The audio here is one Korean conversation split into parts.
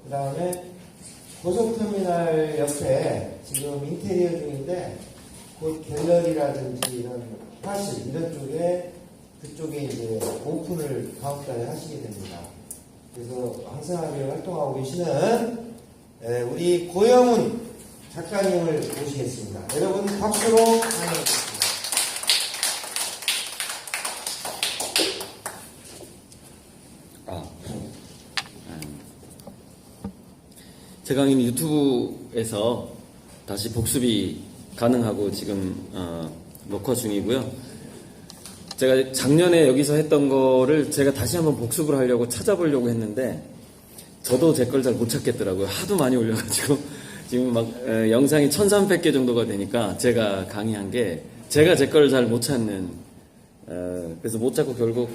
그 다음에 고속터미널 옆에 지금 인테리어 중인데 곧 갤러리라든지 이런 화실 이런 쪽에 그쪽에 이제 오픈을 다음 달에 하시게 됩니다. 그래서 항상하게 활동하고 계시는 우리 고영훈 작가님을 모시겠습니다. 여러분 박수로 환영해주십니다. 제 강의는 유튜브에서 다시 복습이 가능하고 지금 녹화 중이고요. 제가 작년에 여기서 했던 거를 제가 다시 한번 복습을 하려고 찾아보려고 했는데 저도 제 걸 잘 못 찾겠더라고요. 하도 많이 올려가지고 지금 막 영상이 1300개 정도가 되니까 제가 강의한 게 제가 제 걸 잘 못 찾는 그래서 못 찾고 결국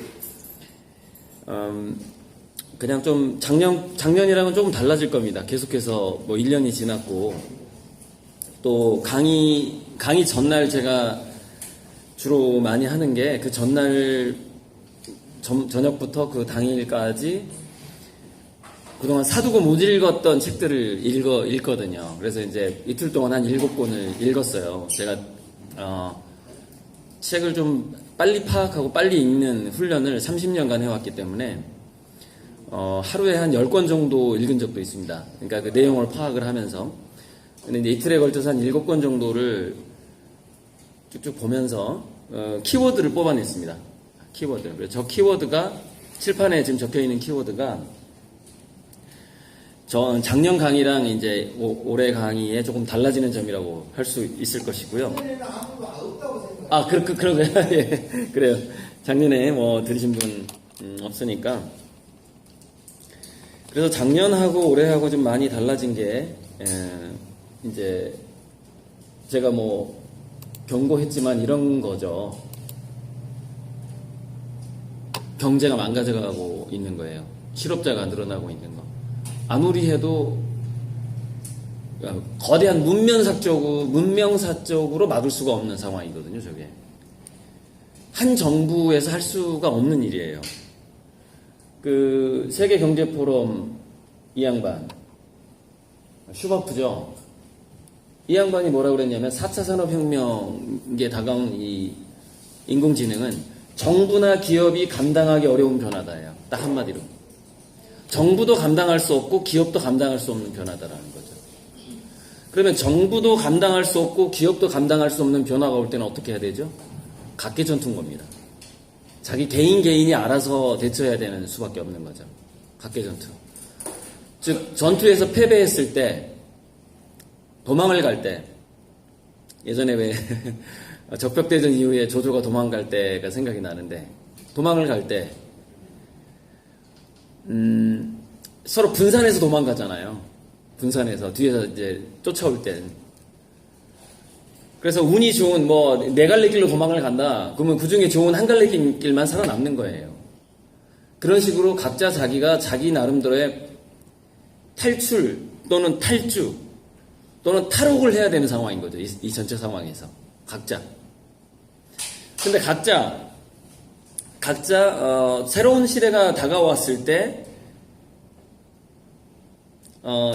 그냥 좀 작년이랑은 조금 달라질 겁니다. 계속해서 뭐 1년이 지났고 또 강의 전날 제가 주로 많이 하는 게 그 전날 저녁부터 그 당일까지 그동안 사두고 못 읽었던 책들을 읽거든요. 그래서 이제 이틀 동안 한 7권을 읽었어요. 제가 책을 좀 빨리 파악하고 빨리 읽는 훈련을 30년간 해왔기 때문에 하루에 한 10권 정도 읽은 적도 있습니다. 그러니까 그 내용을 파악을 하면서. 근데 이제 이틀에 걸쳐서 한 7권 정도를 쭉쭉 보면서 키워드를 뽑아냈습니다. 키워드. 그래서 저 키워드가 칠판에 지금 적혀 있는 키워드가 작년 강의랑 이제 올해 강의에 조금 달라지는 점이라고 할 수 있을 것이고요. 그러게요. 예, 그래요. 작년에 뭐 들으신 분 없으니까. 그래서 작년하고 올해하고 좀 많이 달라진 게 이제 제가 뭐 경고했지만 이런 거죠. 경제가 망가져가고 있는 거예요. 실업자가 늘어나고 있는 거. 아무리 해도 거대한 문명사적으로 막을 수가 없는 상황이거든요. 저게 한 정부에서 할 수가 없는 일이에요. 그 세계경제포럼 이 양반 슈바프죠. 이 양반이 뭐라고 그랬냐면 4차 산업혁명에 다가온 이 인공지능은 정부나 기업이 감당하기 어려운 변화다예요. 딱 한마디로 정부도 감당할 수 없고 기업도 감당할 수 없는 변화다라는 거죠. 그러면 정부도 감당할 수 없고 기업도 감당할 수 없는 변화가 올 때는 어떻게 해야 되죠? 각계전투인 겁니다. 자기 개인이 알아서 대처해야 되는 수밖에 없는 거죠. 각계전투. 즉 전투에서 패배했을 때 도망을 갈 때 예전에 왜 적벽대전 이후에 조조가 도망갈 때가 생각이 나는데 도망을 갈 때 서로 분산해서 도망가잖아요. 분산해서 뒤에서 이제 쫓아올 때. 그래서 운이 좋은 뭐 네 갈래 길로 도망을 간다. 그러면 그 중에 좋은 한 갈래 길만 살아남는 거예요. 그런 식으로 각자 자기가 자기 나름대로의 탈출 또는 탈주 또는 탈옥을 해야 되는 상황인 거죠. 이 전체 상황에서 각자. 근데 각자 새로운 시대가 다가왔을 때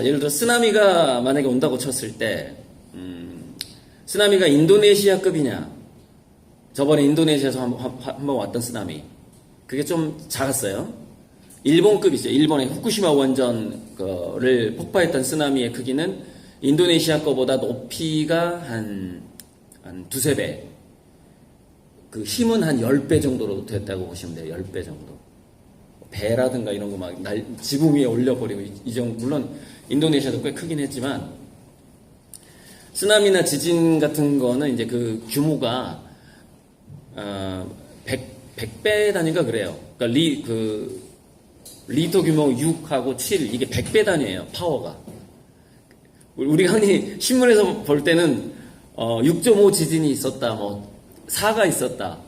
예를 들어 쓰나미가 만약에 온다고 쳤을 때 쓰나미가 인도네시아급이냐, 저번에 인도네시아에서 한번 왔던 쓰나미 그게 좀 작았어요. 일본급이죠. 일본의 후쿠시마 원전을 폭파했던 쓰나미의 크기는 인도네시아 거보다 높이가 한 두세 배, 그 힘은 한 10배 정도로 됐다고 보시면 돼요. 10배 정도. 배라든가 이런 거 막 지붕 위에 올려버리고 이 정도. 물론 인도네시아도 꽤 크긴 했지만 쓰나미나 지진 같은 거는 이제 그 규모가 100배 단위가 그래요. 그러니까 리터 규모 6하고 7 이게 100배 단위예요. 파워가. 우리가 흔히 신문에서 볼 때는 6.5 지진이 있었다, 뭐 4가 있었다,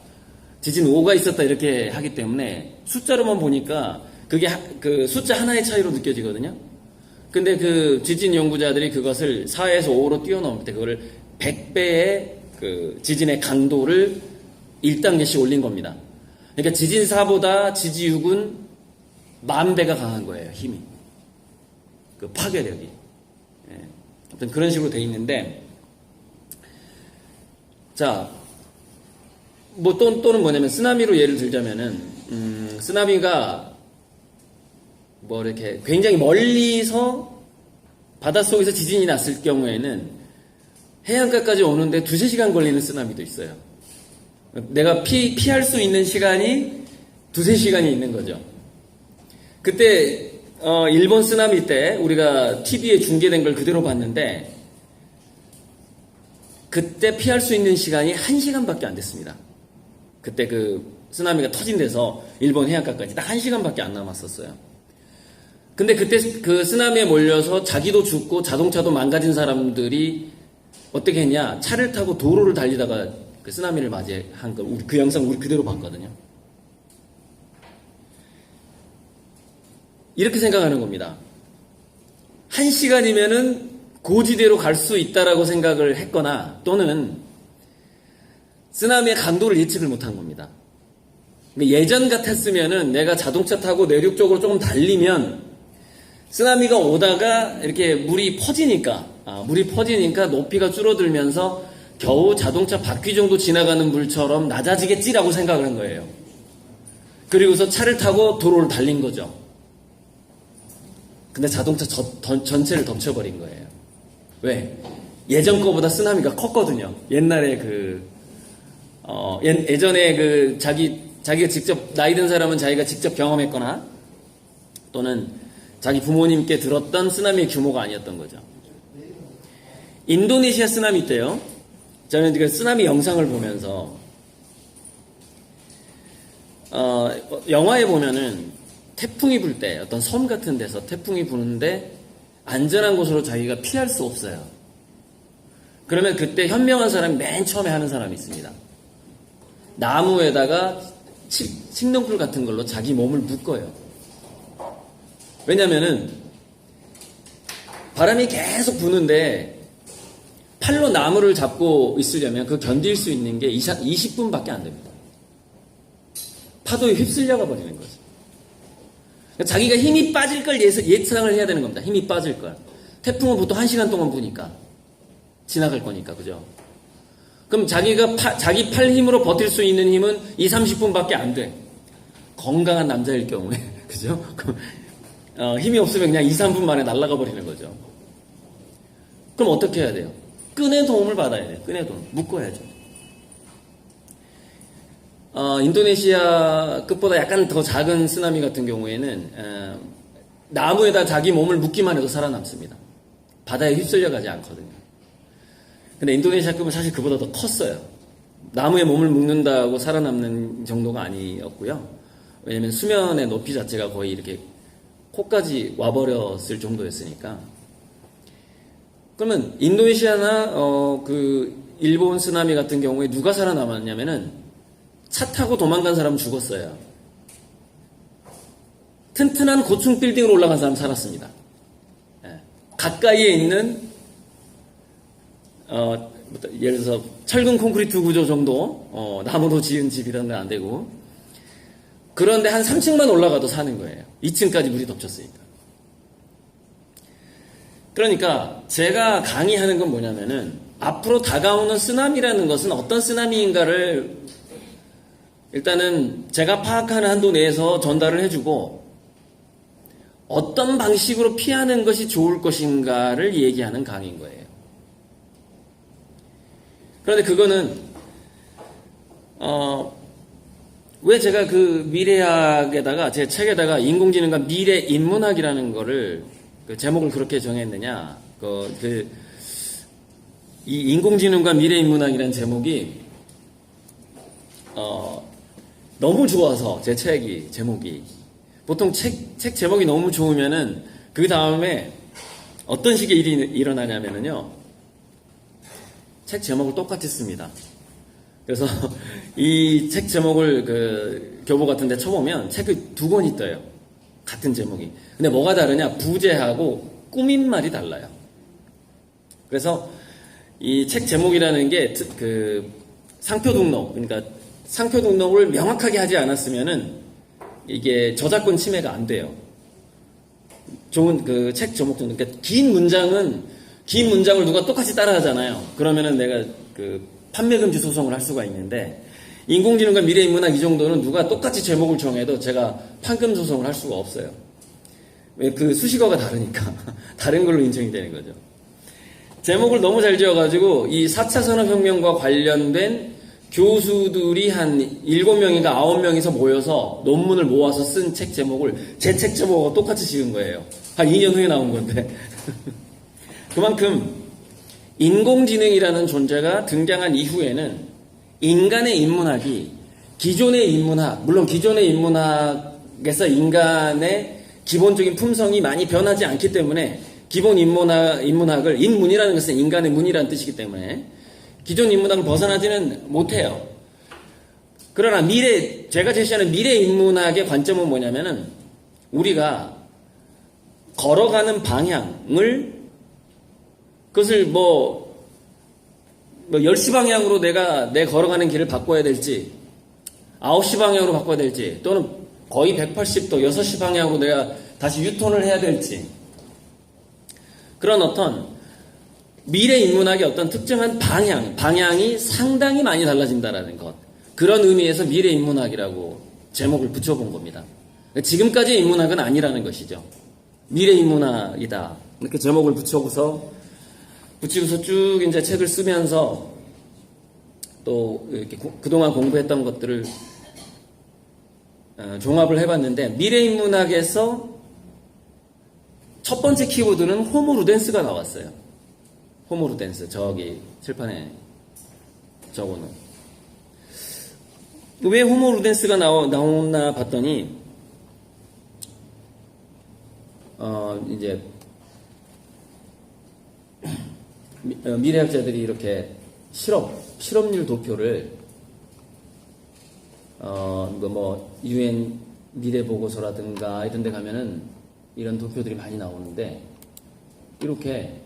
지진 5가 있었다 이렇게 하기 때문에 숫자로만 보니까 그게 그 숫자 하나의 차이로 느껴지거든요. 근데 그 지진 연구자들이 그것을 4에서 5로 뛰어넘을 때 그거를 100배의 그 지진의 강도를 1단계씩 올린 겁니다. 그러니까 지진 4보다 지지 6은 10,000배가 강한 거예요, 힘이. 그 파괴력이. 예. 아무튼 그런 식으로 돼 있는데, 자, 뭐 또는 뭐냐면 쓰나미로 예를 들자면은 쓰나미가 뭐 이렇게 굉장히 멀리서 바닷속에서 지진이 났을 경우에는 해안가까지 오는데 2~3시간 걸리는 쓰나미도 있어요. 내가 피할 수 있는 시간이 2~3시간이 있는 거죠. 그때 일본 쓰나미 때 우리가 TV에 중계된 걸 그대로 봤는데 그때 피할 수 있는 시간이 1시간밖에 안 됐습니다. 그때 그 쓰나미가 터진 데서 일본 해안가까지 딱 1시간밖에 안 남았었어요. 근데 그때 그 쓰나미에 몰려서 자기도 죽고 자동차도 망가진 사람들이 어떻게 했냐? 차를 타고 도로를 달리다가 그 쓰나미를 맞이한 거, 그 영상 우리 그대로 봤거든요. 이렇게 생각하는 겁니다. 1시간이면은 고지대로 갈 수 있다라고 생각을 했거나 또는 쓰나미의 강도를 예측을 못한 겁니다. 예전 같았으면은 내가 자동차 타고 내륙 쪽으로 조금 달리면 쓰나미가 오다가 이렇게 물이 퍼지니까 높이가 줄어들면서 겨우 자동차 바퀴 정도 지나가는 물처럼 낮아지겠지라고 생각을 한 거예요. 그리고서 차를 타고 도로를 달린 거죠. 근데 자동차 전체를 덮쳐버린 거예요. 왜? 예전 거보다 쓰나미가 컸거든요. 옛날에 예전에 자기가 직접, 나이 든 사람은 자기가 직접 경험했거나 또는 자기 부모님께 들었던 쓰나미의 규모가 아니었던 거죠. 인도네시아 쓰나미 때요. 저는 그 쓰나미 영상을 보면서, 영화에 보면은 태풍이 불 때 어떤 섬 같은 데서 태풍이 부는데 안전한 곳으로 자기가 피할 수 없어요. 그러면 그때 현명한 사람이 맨 처음에 하는 사람이 있습니다. 나무에다가 식농풀 같은 걸로 자기 몸을 묶어요. 왜냐면은 바람이 계속 부는데 팔로 나무를 잡고 있으려면 그 견딜 수 있는 게 20분밖에 안 됩니다. 파도에 휩쓸려가 버리는 거죠. 자기가 힘이 빠질 걸 예상을 해야 되는 겁니다. 힘이 빠질 걸. 태풍은 보통 1시간 동안 부니까 지나갈 거니까, 그죠? 그럼 자기가 자기 팔 힘으로 버틸 수 있는 힘은 20~30분밖에 안 돼. 건강한 남자일 경우에, 그죠? 힘이 없으면 그냥 2~3분 만에 날아가 버리는 거죠. 그럼 어떻게 해야 돼요? 끈의 도움을 받아야 돼요. 끈의 도움. 묶어야죠. 인도네시아 끝보다 약간 더 작은 쓰나미 같은 경우에는 나무에다 자기 몸을 묶기만 해도 살아남습니다. 바다에 휩쓸려가지 않거든요. 근데 인도네시아 급은 사실 그보다 더 컸어요. 나무에 몸을 묶는다고 살아남는 정도가 아니었고요. 왜냐면 수면의 높이 자체가 거의 이렇게 코까지 와버렸을 정도였으니까. 그러면 인도네시아나 그 일본 쓰나미 같은 경우에 누가 살아남았냐면은 차 타고 도망간 사람 죽었어요. 튼튼한 고층 빌딩으로 올라간 사람 살았습니다. 예. 가까이에 있는 예를 들어서 철근 콘크리트 구조 정도 나무로 지은 집이라는 안 되고 그런데 한 3층만 올라가도 사는 거예요. 2층까지 물이 덮쳤으니까. 그러니까 제가 강의하는 건 뭐냐면은 앞으로 다가오는 쓰나미라는 것은 어떤 쓰나미인가를 일단은 제가 파악하는 한도 내에서 전달을 해주고 어떤 방식으로 피하는 것이 좋을 것인가를 얘기하는 강의인 거예요. 그런데 그거는 왜 제가 그 미래학에다가 제 책에다가 인공지능과 미래 인문학이라는 거를 그 제목을 그렇게 정했느냐? 이 인공지능과 미래 인문학이라는 제목이 너무 좋아서 제 책이 제목이 보통 책 제목이 너무 좋으면은 그 다음에 어떤 식의 일이 일어나냐면은요. 책 제목을 똑같이 씁니다. 그래서 이 책 제목을 그 교보 같은 데 쳐보면 책이 2권이 떠요. 같은 제목이. 근데 뭐가 다르냐? 부제하고 꾸민말이 달라요. 그래서 이 책 제목이라는 게 그 상표 등록, 그러니까 상표 등록을 명확하게 하지 않았으면은 이게 저작권 침해가 안 돼요. 좋은 그 책 제목 중, 그러니까 긴 문장을 누가 똑같이 따라하잖아요. 그러면은 내가 그 판매금지 소송을 할 수가 있는데, 인공지능과 미래인문학 이 정도는 누가 똑같이 제목을 정해도 제가 판금 소송을 할 수가 없어요. 왜? 그 수식어가 다르니까. 다른 걸로 인정이 되는 거죠. 제목을 너무 잘 지어가지고 이 4차 산업혁명과 관련된 교수들이 한 7명인가 9명이서 모여서 논문을 모아서 쓴 책 제목을 제 책 제목하고 똑같이 지은 거예요. 한 2년 후에 나온 건데. 그만큼 인공지능이라는 존재가 등장한 이후에는 인간의 인문학이 기존의 인문학, 물론 기존의 인문학에서 인간의 기본적인 품성이 많이 변하지 않기 때문에 기본 인문학을, 인문이라는 것은 인간의 문이라는 뜻이기 때문에 기존 인문학을 벗어나지는 못해요. 그러나 제가 제시하는 미래 인문학의 관점은 뭐냐면은 우리가 걸어가는 방향을, 그것을 10시 방향으로 내 걸어가는 길을 바꿔야 될지, 9시 방향으로 바꿔야 될지, 또는 거의 180도 6시 방향으로 내가 다시 유턴을 해야 될지, 그런 어떤 미래 인문학의 어떤 특정한 방향이 상당히 많이 달라진다라는 것. 그런 의미에서 미래 인문학이라고 제목을 붙여본 겁니다. 지금까지의 인문학은 아니라는 것이죠. 미래 인문학이다. 이렇게 제목을 붙이고서 쭉 이제 책을 쓰면서 또 이렇게 그동안 공부했던 것들을 종합을 해봤는데, 미래 인문학에서 첫 번째 키워드는 호모 루덴스가 나왔어요. 호모 루덴스, 저기 칠판에 적어놓은. 왜 호모 루덴스가 나오나 봤더니, 이제 미래학자들이 이렇게 실업률 도표를 UN 미래 보고서라든가 이런 데 가면은 이런 도표들이 많이 나오는데, 이렇게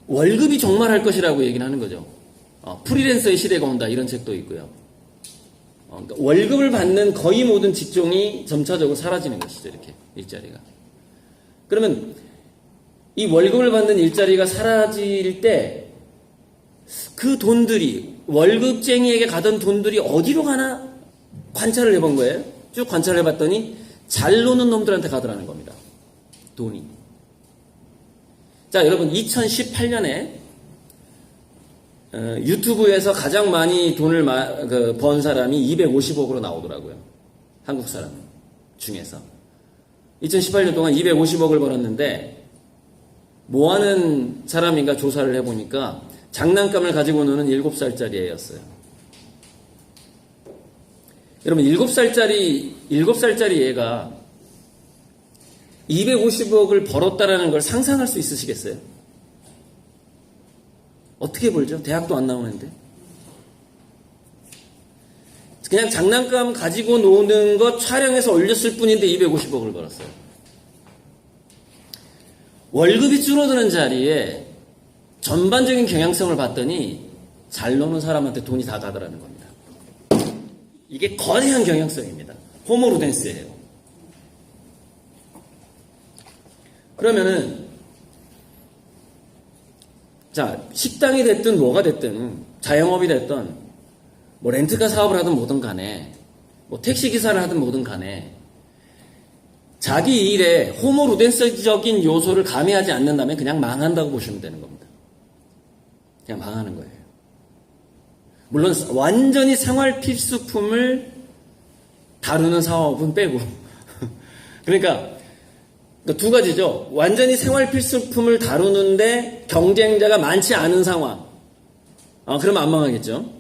월급이 종말할 것이라고 얘기를 하는 거죠. 프리랜서의 시대가 온다, 이런 책도 있고요. 그러니까 월급을 받는 거의 모든 직종이 점차적으로 사라지는 것이죠, 이렇게 일자리가. 그러면 이 월급을 받는 일자리가 사라질 때 그 돈들이, 월급쟁이에게 가던 돈들이 어디로 가나 관찰을 해본 거예요. 쭉 관찰을 해봤더니 잘 노는 놈들한테 가더라는 겁니다, 돈이. 자, 여러분, 2018년에 유튜브에서 가장 많이 돈을 번 사람이 250억으로 나오더라고요. 한국 사람 중에서. 2018년 동안 250억을 벌었는데, 뭐 하는 사람인가 조사를 해보니까 장난감을 가지고 노는 7살짜리 애였어요. 여러분, 7살짜리 애가 250억을 벌었다라는 걸 상상할 수 있으시겠어요? 어떻게 벌죠? 대학도 안 나오는데. 그냥 장난감 가지고 노는 거 촬영해서 올렸을 뿐인데 250억을 벌었어요. 월급이 줄어드는 자리에 전반적인 경향성을 봤더니 잘 노는 사람한테 돈이 다 가더라는 겁니다. 이게 거대한 경향성입니다. 호모 루덴스예요. 그러면은, 자, 식당이 됐든 뭐가 됐든, 자영업이 됐든, 뭐 렌트카 사업을 하든 뭐든 간에, 뭐 택시기사를 하든 뭐든 간에, 자기 일에 호모 루덴스적인 요소를 가미하지 않는다면 그냥 망한다고 보시면 되는 겁니다. 그냥 망하는 거예요. 물론 완전히 생활 필수품을 다루는 사업은 빼고. 그러니까 두 가지죠. 완전히 생활 필수품을 다루는데 경쟁자가 많지 않은 상황. 그러면 안 망하겠죠.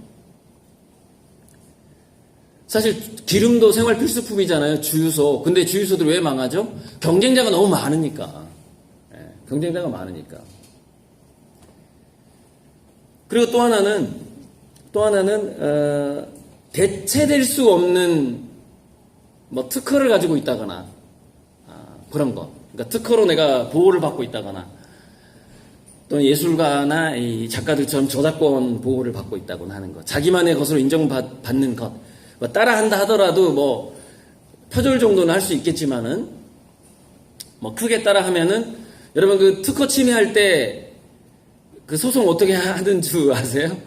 사실 기름도 생활 필수품이잖아요. 주유소. 근데 주유소들 왜 망하죠? 경쟁자가 너무 많으니까. 경쟁자가 많으니까. 그리고 또 하나는 대체될 수 없는 뭐 특허를 가지고 있다거나 그런 거. 그러니까 특허로 내가 보호를 받고 있다거나, 또는 예술가나 이 작가들처럼 저작권 보호를 받고 있다거나 하는 것. 자기만의 것으로 인정받는 것. 뭐 따라한다 하더라도 뭐 표절 정도는 할 수 있겠지만은 뭐 크게 따라 하면은 여러분 그 특허 침해할 때 그 소송 어떻게 하는 줄 아세요?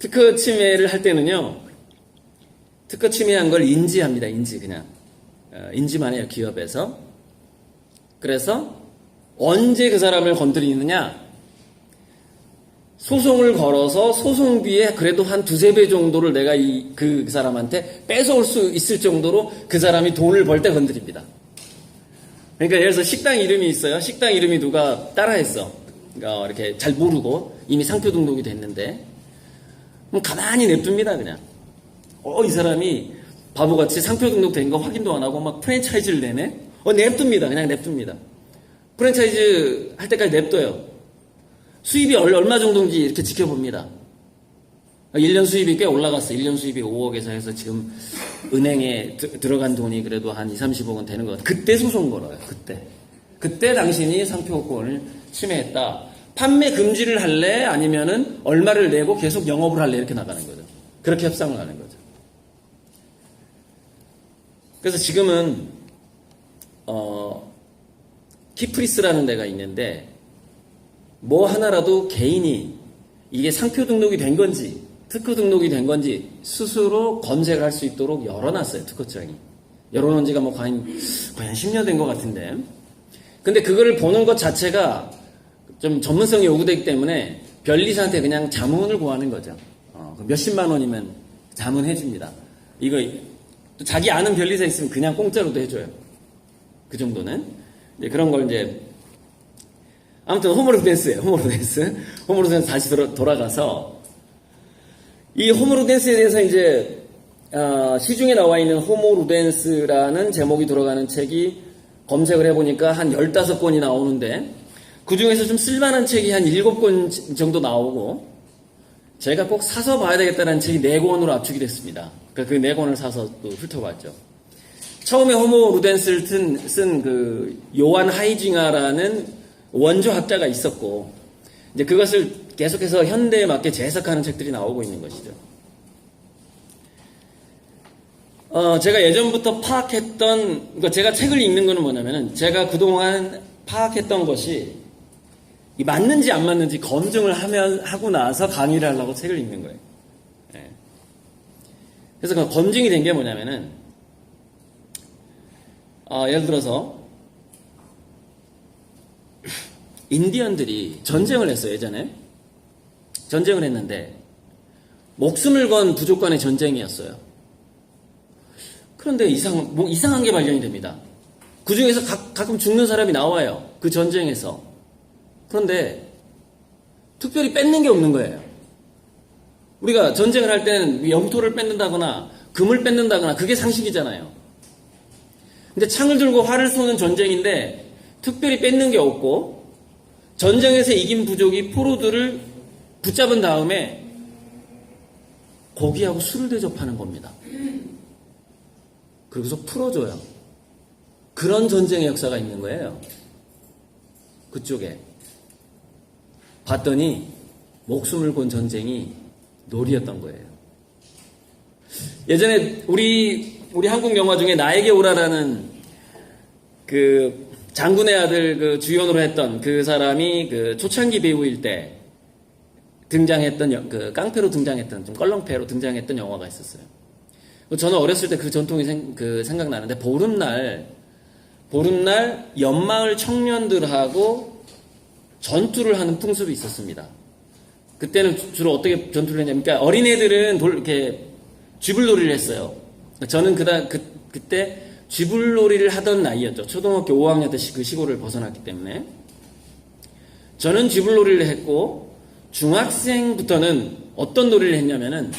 특허 침해를 할 때는요. 특허 침해한 걸 인지합니다. 인지 그냥. 인지만 해요. 기업에서. 그래서 언제 그 사람을 건드리느냐? 소송을 걸어서 소송비에 그래도 한 두세 배 정도를 내가 그 사람한테 뺏어올 수 있을 정도로 그 사람이 돈을 벌 때 건드립니다. 그러니까 예를 들어서 식당 이름이 있어요. 식당 이름이 누가 따라했어. 그러니까 이렇게 잘 모르고 이미 상표 등록이 됐는데 그럼 가만히 냅둡니다. 그냥. 이 사람이 바보같이 상표 등록된 거 확인도 안 하고 막 프랜차이즈를 내네? 냅둡니다. 그냥 냅둡니다. 프랜차이즈 할 때까지 냅둬요. 수입이 얼마 정도인지 이렇게 지켜봅니다. 1년 수입이 꽤 올라갔어요. 1년 수입이 5억에서 해서 지금 은행에 들어간 돈이 그래도 한 2, 30억은 되는 것 같아요. 그때 소송 걸어요. 그때 당신이 상표권을 침해했다. 판매 금지를 할래? 아니면은 얼마를 내고 계속 영업을 할래? 이렇게 나가는 거죠. 그렇게 협상을 하는 거죠. 그래서 지금은 키프리스라는 데가 있는데 뭐 하나라도 개인이 이게 상표 등록이 된 건지 특허 등록이 된 건지 스스로 검색을 할 수 있도록 열어놨어요. 특허청이. 열어놓은 지가 뭐 거의 한 10년 된 것 같은데. 근데 그거를 보는 것 자체가 좀 전문성이 요구되기 때문에 변리사한테 그냥 자문을 구하는 거죠. 몇십만 원이면 자문해줍니다. 이거 또 자기 아는 변리사 있으면 그냥 공짜로도 해줘요. 그 정도는. 이제 그런 걸 이제 아무튼 홈으로 댄스예요. 홈으로 댄스 다시 돌아가서 이 홈으로 댄스에 대해서 이제 시중에 나와 있는 홈으로 댄스라는 제목이 들어가는 책이 검색을 해보니까 한 15권이 나오는데 그 중에서 좀 쓸만한 책이 한 7권 정도 나오고 제가 꼭 사서 봐야 되겠다는 책이 4권으로 압축이 됐습니다. 그러니까 그 4권을 사서 또 훑어봤죠. 처음에 호모 루덴스를 쓴 그 요한 하이징하라는 원조학자가 있었고 이제 그것을 계속해서 현대에 맞게 재해석하는 책들이 나오고 있는 것이죠. 제가 예전부터 파악했던, 그러니까 제가 책을 읽는 거는 뭐냐면은 제가 그동안 파악했던 것이 맞는지 안 맞는지 검증을 하고 나서 강의를 하려고 책을 읽는 거예요. 네. 그래서 그 검증이 된 게 뭐냐면은, 예를 들어서, 인디언들이 전쟁을 했어요, 예전에. 전쟁을 했는데, 목숨을 건 부족 간의 전쟁이었어요. 그런데 이상한 게 발견이 됩니다. 그 중에서 가끔 죽는 사람이 나와요. 그 전쟁에서. 그런데 특별히 뺏는 게 없는 거예요. 우리가 전쟁을 할 때는 영토를 뺏는다거나 금을 뺏는다거나 그게 상식이잖아요. 근데 창을 들고 활을 쏘는 전쟁인데 특별히 뺏는 게 없고 전쟁에서 이긴 부족이 포로들을 붙잡은 다음에 고기하고 술을 대접하는 겁니다. 그러고서 풀어줘요. 그런 전쟁의 역사가 있는 거예요. 그쪽에. 봤더니 목숨을 건 전쟁이 놀이였던 거예요. 예전에 우리 한국 영화 중에 나에게 오라라는 그 장군의 아들 그 주연으로 했던 그 사람이 그 초창기 배우일 때 등장했던 그 깡패로 등장했던 좀 껄렁패로 등장했던 영화가 있었어요. 저는 어렸을 때 그 전통이 생각나는데 보름날 연마을 청년들하고 전투를 하는 풍습이 있었습니다. 그때는 주로 어떻게 전투를 했냐면, 그러니까 어린애들은 이렇게 쥐불놀이를 했어요. 저는 그때 쥐불놀이를 하던 나이였죠. 초등학교 5학년 때 그 시골을 벗어났기 때문에. 저는 쥐불놀이를 했고, 중학생부터는 어떤 놀이를 했냐면은,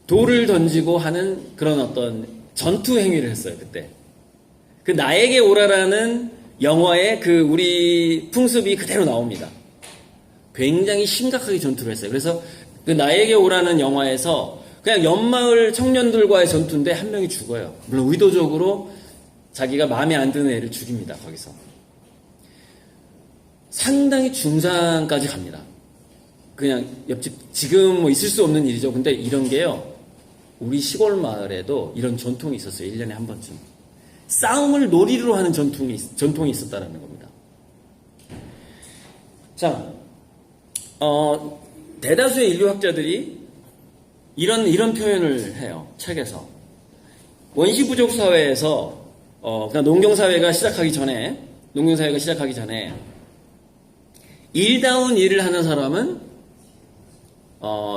돌을 던지고 하는 그런 어떤 전투 행위를 했어요, 그때. 그 나에게 오라라는 영화에 그 우리 풍습이 그대로 나옵니다. 굉장히 심각하게 전투를 했어요. 그래서 그 나에게 오라는 영화에서 그냥 연마을 청년들과의 전투인데 한 명이 죽어요. 물론 의도적으로 자기가 마음에 안 드는 애를 죽입니다, 거기서. 상당히 중상까지 갑니다. 그냥 옆집, 지금 뭐 있을 수 없는 일이죠. 근데 이런 게요, 우리 시골 마을에도 이런 전통이 있었어요. 1년에 한 번쯤. 싸움을 놀이로 하는 전통이 있었다는 겁니다. 자, 대다수의 인류학자들이 이런 표현을 해요. 책에서. 원시부족 사회에서, 그러니까 농경사회가 시작하기 전에, 일다운 일을 하는 사람은,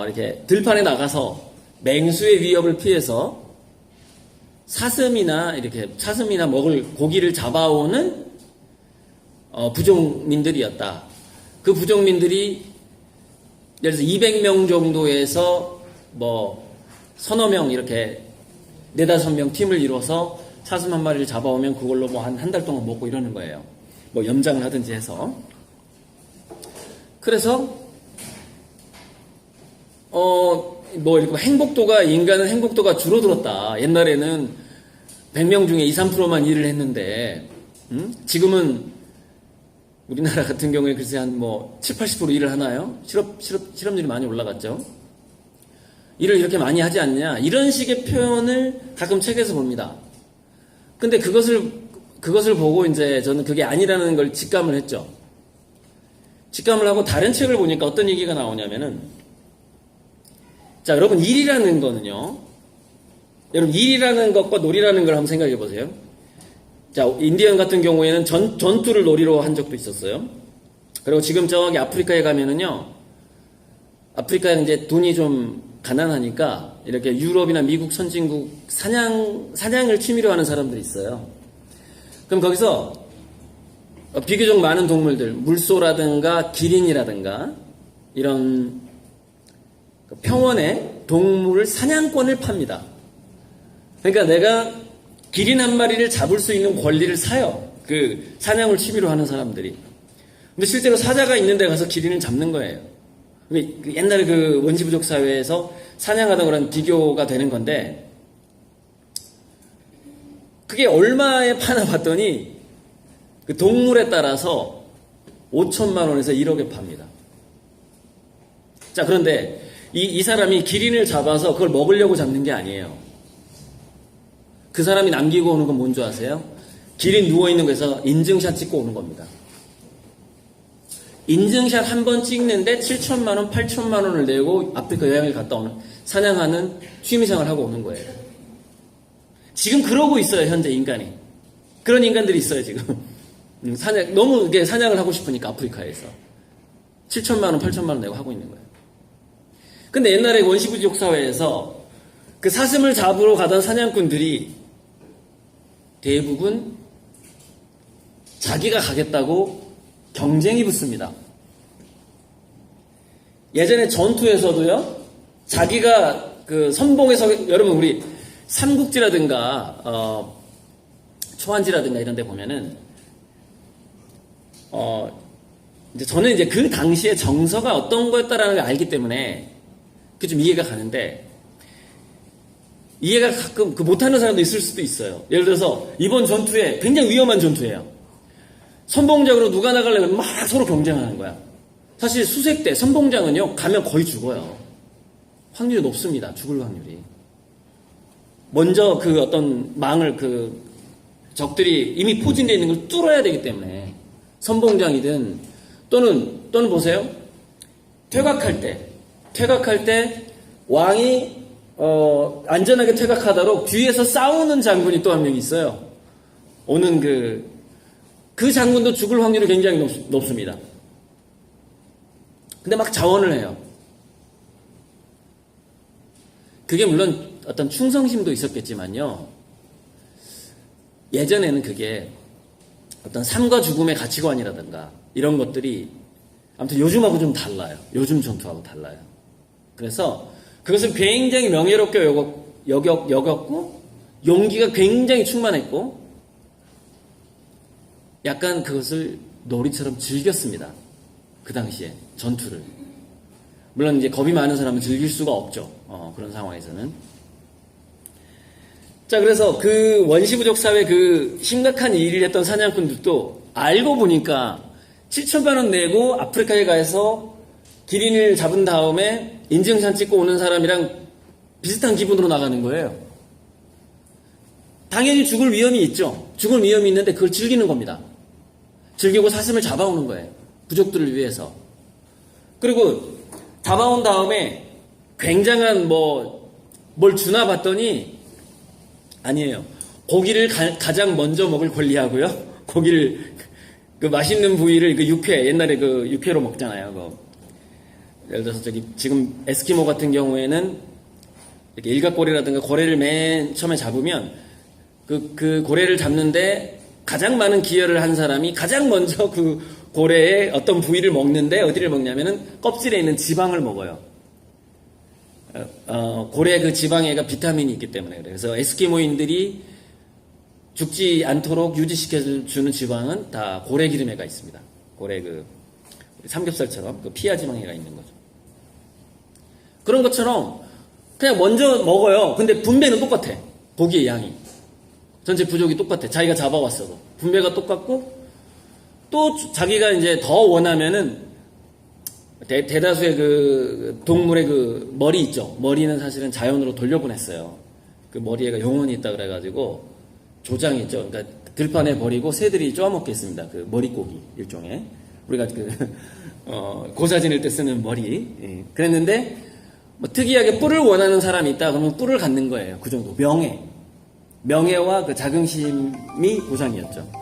이렇게 들판에 나가서 맹수의 위협을 피해서 사슴이나 먹을 고기를 잡아오는, 부족민들이었다. 그 부족민들이 예를 들어서 200명 정도에서 서너 명 이렇게 4-5명 팀을 이뤄서 사슴 한 마리를 잡아오면 그걸로 한 달 동안 먹고 이러는 거예요. 염장을 하든지 해서. 그래서 인간은 행복도가 줄어들었다. 옛날에는 100명 중에 2-3%만 일을 했는데, 지금은 우리나라 같은 경우에 글쎄 한 7-80% 일을 하나요? 실업률이 많이 올라갔죠. 일을 이렇게 많이 하지 않냐? 이런 식의 표현을 가끔 책에서 봅니다. 근데 그것을 보고 이제 저는 그게 아니라는 걸 직감을 했죠. 직감을 하고 다른 책을 보니까 어떤 얘기가 나오냐면은, 자, 여러분, 일이라는 거는요, 여러분, 일이라는 것과 놀이라는 걸 한번 생각해 보세요. 자, 인디언 같은 경우에는 전투를 놀이로 한 적도 있었어요. 그리고 지금 저기 아프리카에 가면은요, 아프리카에 이제 돈이 좀 가난하니까 이렇게 유럽이나 미국 선진국 사냥을 취미로 하는 사람들이 있어요. 그럼 거기서 비교적 많은 동물들, 물소라든가 기린이라든가 이런 평원에 동물 사냥권을 팝니다. 그러니까 내가 기린 한 마리를 잡을 수 있는 권리를 사요. 그 사냥을 취미로 하는 사람들이. 근데 실제로 사자가 있는 데 가서 기린을 잡는 거예요. 옛날에 그 원시부족 사회에서 사냥하던 그런 비교가 되는 건데, 그게 얼마에 파나 봤더니 그 동물에 따라서 5천만 원에서 1억에 팝니다. 자, 그런데 이 사람이 기린을 잡아서 그걸 먹으려고 잡는 게 아니에요. 그 사람이 남기고 오는 건 뭔지 아세요? 기린 누워있는 거에서 인증샷 찍고 오는 겁니다. 인증샷 한 번 찍는데 7천만 원, 8천만 원을 내고 아프리카 여행을 갔다 오는, 사냥하는 취미생활을 하고 오는 거예요. 지금 그러고 있어요, 현재 인간이. 그런 인간들이 있어요, 지금. 너무 이게 사냥을 하고 싶으니까 아프리카에서. 7천만 원, 8천만 원 내고 하고 있는 거예요. 근데 옛날에 원시부족 사회에서 그 사슴을 잡으러 가던 사냥꾼들이 대부분 자기가 가겠다고 경쟁이 붙습니다. 예전에 전투에서도요, 자기가 그 선봉에서, 여러분 우리 삼국지라든가 초안지라든가 이런 데 보면은 이제 저는 이제 그 당시에 정서가 어떤 거였다라는 걸 알기 때문에 그게 좀 이해가 가는데, 이해가 가끔 못하는 사람도 있을 수도 있어요. 예를 들어서 이번 전투에 굉장히 위험한 전투예요. 선봉장으로 누가 나가려면 막 서로 경쟁하는 거야. 사실 수색 때 선봉장은요, 가면 거의 죽어요. 확률이 높습니다. 죽을 확률이. 먼저 그 어떤 망을 적들이 이미 포진되어 있는 걸 뚫어야 되기 때문에, 선봉장이든 또는 보세요. 퇴각할 때 왕이 안전하게 퇴각하도록 뒤에서 싸우는 장군이 또 한 명 있어요. 오는 그 장군도 죽을 확률이 굉장히 높습니다. 근데 막 자원을 해요. 그게 물론 어떤 충성심도 있었겠지만요, 예전에는 그게 어떤 삶과 죽음의 가치관이라든가 이런 것들이 아무튼 요즘하고 좀 달라요. 요즘 전투하고 달라요. 그래서 그것을 굉장히 명예롭게 여겼고 용기가 굉장히 충만했고 약간 그것을 놀이처럼 즐겼습니다. 그 당시에 전투를. 물론 이제 겁이 많은 사람은 즐길 수가 없죠. 그런 상황에서는. 자, 그래서 그 원시부족 사회 그 심각한 일을 했던 사냥꾼들도 알고 보니까 7천만 원 내고 아프리카에 가서 기린을 잡은 다음에 인증샷 찍고 오는 사람이랑 비슷한 기분으로 나가는 거예요. 당연히 죽을 위험이 있죠. 죽을 위험이 있는데 그걸 즐기는 겁니다. 즐기고 사슴을 잡아오는 거예요. 부족들을 위해서. 그리고 잡아온 다음에 굉장한 뭘 주나 봤더니 아니에요. 고기를 가장 먼저 먹을 권리하고요. 고기를 그 맛있는 부위를 그 육회 옛날에 그 육회로 먹잖아요. 예를 들어서 지금 에스키모 같은 경우에는 이렇게 일각고래라든가 고래를 맨 처음에 잡으면 그 고래를 잡는데 가장 많은 기여를 한 사람이 가장 먼저 그 고래의 어떤 부위를 먹는데 어디를 먹냐면은 껍질에 있는 지방을 먹어요. 고래 그 지방에가 비타민이 있기 때문에 그래서 에스키모인들이 죽지 않도록 유지시켜주는 지방은 다 고래 기름에가 있습니다. 고래 그 삼겹살처럼 그 피하 지방에가 있는 거죠. 그런 것처럼 그냥 먼저 먹어요. 근데 분배는 똑같아. 고기의 양이. 전체 부족이 똑같아. 자기가 잡아왔어도. 분배가 똑같고 또 자기가 이제 더 원하면은 대다수의 그 동물의 그 머리 있죠. 머리는 사실은 자연으로 돌려보냈어요. 그 머리에가 영혼이 있다 그래가지고 조장이 있죠. 그러니까 들판에 버리고 새들이 쪼아먹게 있습니다. 그 머리고기 일종의 우리가 고사 지낼 때 쓰는 머리. 예. 그랬는데 특이하게 뿔을 원하는 사람이 있다 그러면 뿔을 갖는 거예요. 그 정도 명예와 그 자긍심이 우선이었죠.